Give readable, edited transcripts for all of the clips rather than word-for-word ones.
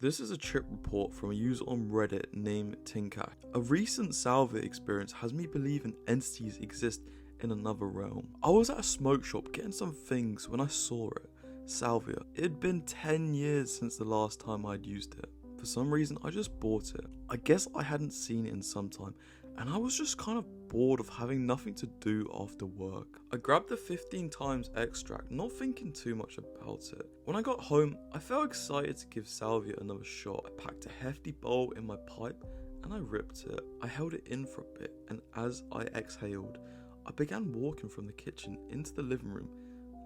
This is a trip report from a user on Reddit named Tinkak. A recent Salvia experience has me believing entities exist in another realm. I was at a smoke shop getting some things when I saw it. Salvia. It had been 10 years since the last time I'd used it. For some reason, I just bought it. I guess I hadn't seen it in some time, and I was just kind of bored of having nothing to do after work. I grabbed the 15 times extract, not thinking too much about it. When I got home, I felt excited to give Salvia another shot. I packed a hefty bowl in my pipe and I ripped it. I held it in for a bit, and as I exhaled, I began walking from the kitchen into the living room.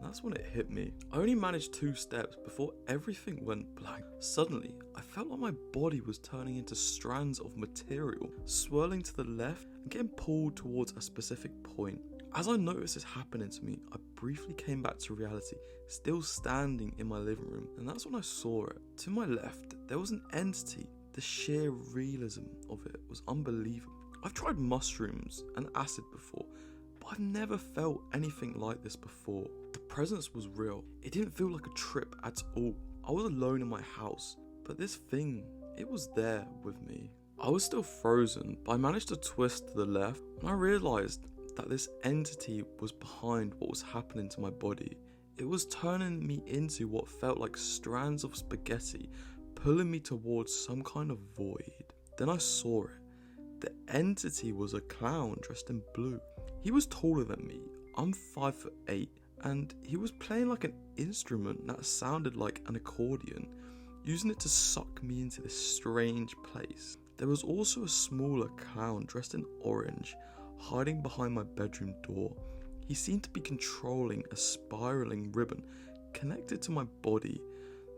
That's when it hit me. I only managed 2 steps before everything went blank. Suddenly, I felt like my body was turning into strands of material, swirling to the left and getting pulled towards a specific point. As I noticed this happening to me, I briefly came back to reality, still standing in my living room, and that's when I saw it. To my left, there was an entity. The sheer realism of it was unbelievable. I've tried mushrooms and acid before, but I've never felt anything like this before. The presence was real. It didn't feel like a trip at all. I was alone in my house, but this thing, it was there with me. I was still frozen, but I managed to twist to the left, and I realised that this entity was behind what was happening to my body. It was turning me into what felt like strands of spaghetti, pulling me towards some kind of void. Then I saw it. The entity was a clown dressed in blue. He was taller than me. I'm 5'8", and he was playing like an instrument that sounded like an accordion, using it to suck me into this strange place. There was also a smaller clown dressed in orange, hiding behind my bedroom door. He seemed to be controlling a spiraling ribbon connected to my body,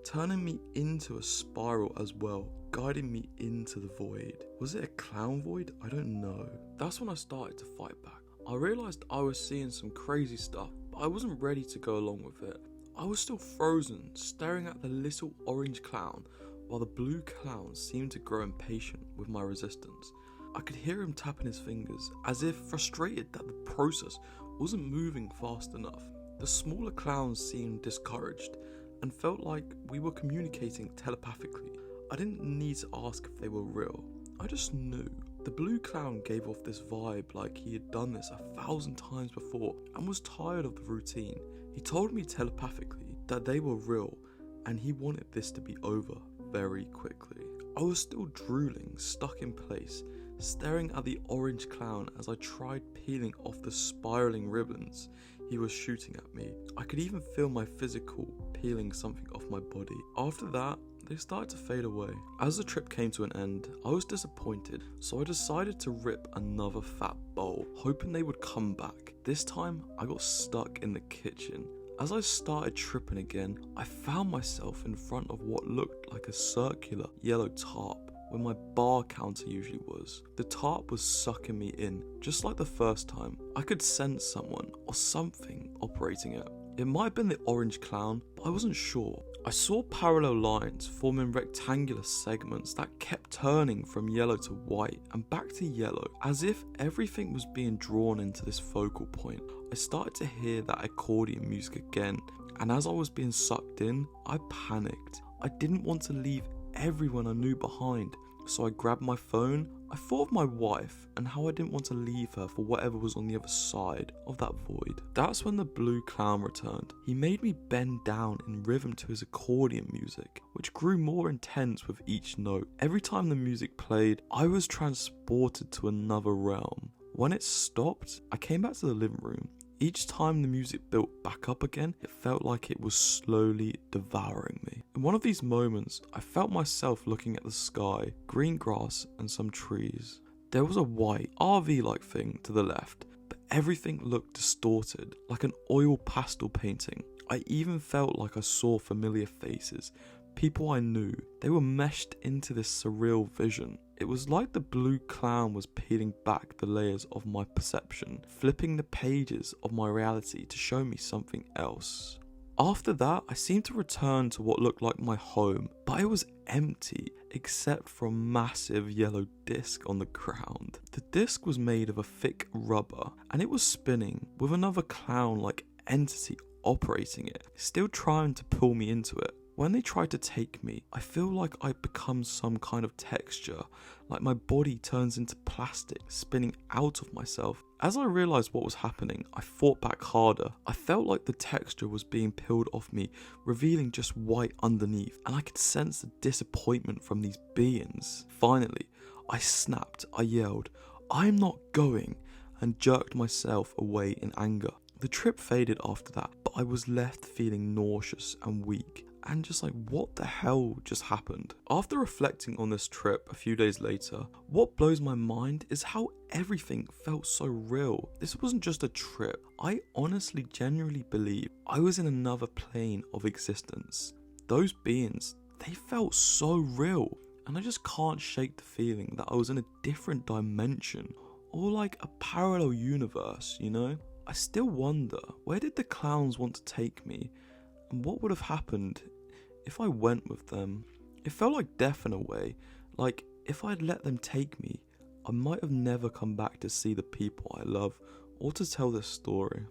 turning me into a spiral as well, guiding me into the void. Was it a clown void? I don't know. That's when I started to fight back. I realised I was seeing some crazy stuff, but I wasn't ready to go along with it. I was still frozen, staring at the little orange clown, while the blue clown seemed to grow impatient with my resistance. I could hear him tapping his fingers, as if frustrated that the process wasn't moving fast enough. The smaller clowns seemed discouraged, and felt like we were communicating telepathically. I didn't need to ask if they were real. I just knew. The blue clown gave off this vibe like he had done this 1,000 times before and was tired of the routine. He told me telepathically that they were real and he wanted this to be over very quickly. I was still drooling, stuck in place, staring at the orange clown as I tried peeling off the spiraling ribbons he was shooting at me. I could even feel my physical peeling something off my body. After that, they started to fade away. As the trip came to an end, I was disappointed, so I decided to rip another fat bowl, hoping they would come back. This time, I got stuck in the kitchen. As I started tripping again, I found myself in front of what looked like a circular yellow tarp, where my bar counter usually was. The tarp was sucking me in, just like the first time. I could sense someone or something operating it. It might have been the orange clown, but I wasn't sure. I saw parallel lines forming rectangular segments that kept turning from yellow to white and back to yellow, as if everything was being drawn into this focal point. I started to hear that accordion music again, and as I was being sucked in, I panicked. I didn't want to leave everyone I knew behind, so I grabbed my phone. I thought of my wife and how I didn't want to leave her for whatever was on the other side of that void. That's when the blue clown returned. He made me bend down in rhythm to his accordion music, which grew more intense with each note. Every time the music played, I was transported to another realm. When it stopped, I came back to the living room. Each time the music built back up again, it felt like it was slowly devouring me. In one of these moments, I felt myself looking at the sky, green grass and some trees. There was a white RV-like thing to the left, but everything looked distorted, like an oil pastel painting. I even felt like I saw familiar faces, people I knew. They were meshed into this surreal vision. It was like the blue clown was peeling back the layers of my perception, flipping the pages of my reality to show me something else. After that, I seemed to return to what looked like my home, but it was empty except for a massive yellow disc on the ground. The disc was made of a thick rubber and it was spinning with another clown-like entity operating it, still trying to pull me into it. When they tried to take me, I feel like I become some kind of texture, like my body turns into plastic, spinning out of myself. As I realised what was happening, I fought back harder. I felt like the texture was being peeled off me, revealing just white underneath, and I could sense the disappointment from these beings. Finally, I snapped, I yelled, "I'm not going," and jerked myself away in anger. The trip faded after that, but I was left feeling nauseous and weak, and just like, what the hell just happened? After reflecting on this trip a few days later, what blows my mind is how everything felt so real. This wasn't just a trip. I honestly, genuinely believe I was in another plane of existence. Those beings, they felt so real, and I just can't shake the feeling that I was in a different dimension, or like a parallel universe, you know? I still wonder, where did the clowns want to take me? And what would have happened if I went with them? It felt like death in a way. Like, if I'd let them take me, I might have never come back to see the people I love or to tell this story.